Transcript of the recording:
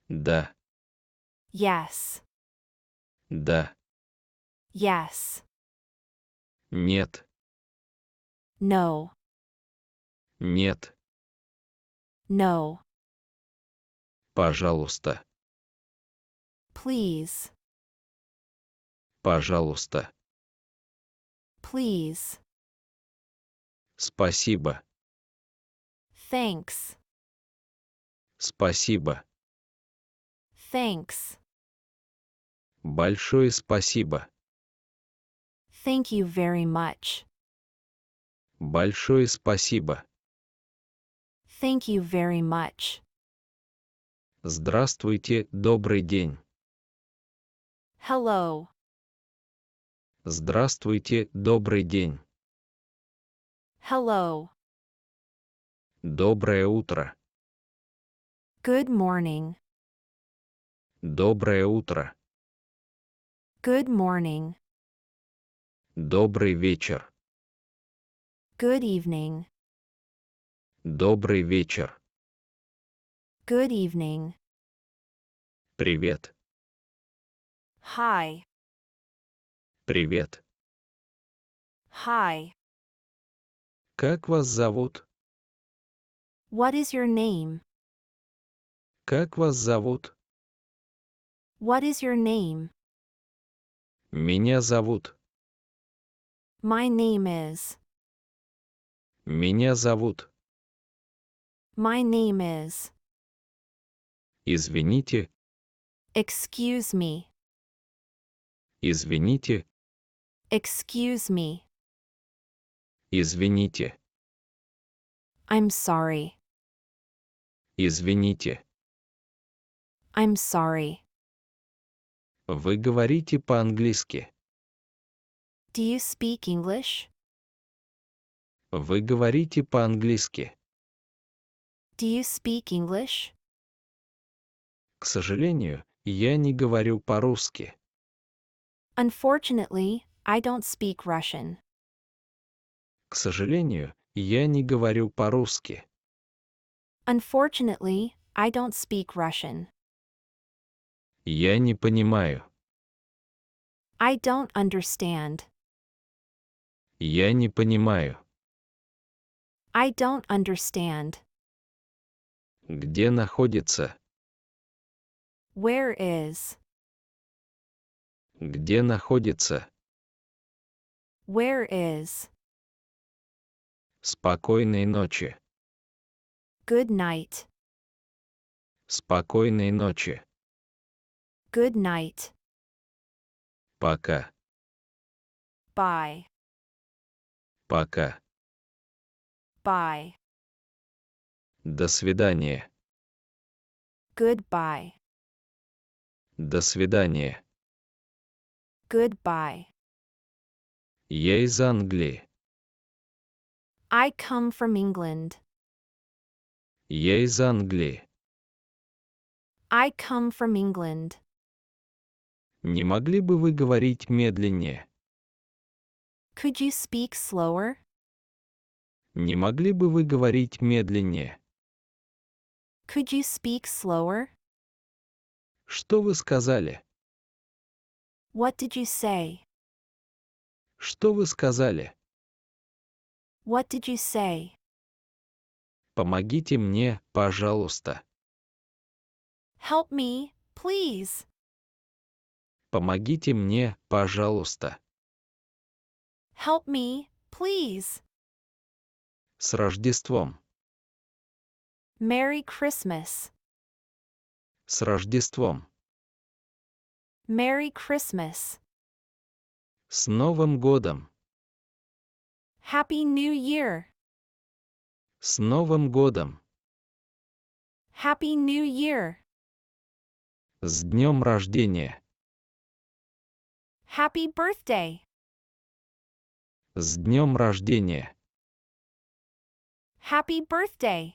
Да, Yes. да, Yes. нет, No. нет, No. пожалуйста, Please. пожалуйста, Please. спасибо, Thanks. спасибо, Thanks. большое спасибо, Thank you very much. большое спасибо, Thank you very much. здравствуйте, добрый день, Hello. здравствуйте, добрый день, Hello. доброе утро, Good morning. доброе утро, Good morning. добрый вечер, Good evening. добрый вечер, Good evening. привет, Hi. привет, Hi. как вас зовут, What is your name? как вас зовут, What is your name? меня зовут, My name is. меня зовут, My name is. извините, Excuse me. извините, Excuse me. извините, I'm sorry. извините. I'm sorry. Вы говорите по-английски. Do you speak English? Вы говорите по-английски. Do you speak English? К сожалению, я не говорю по-русски. Unfortunately, I don't speak Russian. К сожалению, я не говорю по-русски. Unfortunately, I don't speak Russian. Я не понимаю. I don't understand. Я не понимаю. I don't understand. Где находится? Where is? Где находится? Where is? Спокойной ночи. Good night. Спокойной ночи. Good night. Пока. Bye. Пока. Bye. До свидания. Goodbye. До свидания. Goodbye. Я из Англии. I come from England. Я из Англии. I come from England. Не могли бы вы говорить медленнее? Could you speak slower? Не могли бы вы говорить медленнее? Could you speak slower? Что вы сказали? What did you say? Что вы сказали? What did you say? Помогите мне, пожалуйста. Help me, please. Помогите мне, пожалуйста. Help me, please. С Рождеством. Merry Christmas. С Рождеством. Merry Christmas. С Новым годом. Happy New Year. С Новым годом. Happy New Year. С днем рождения. Happy birthday. С днем рождения. Happy birthday.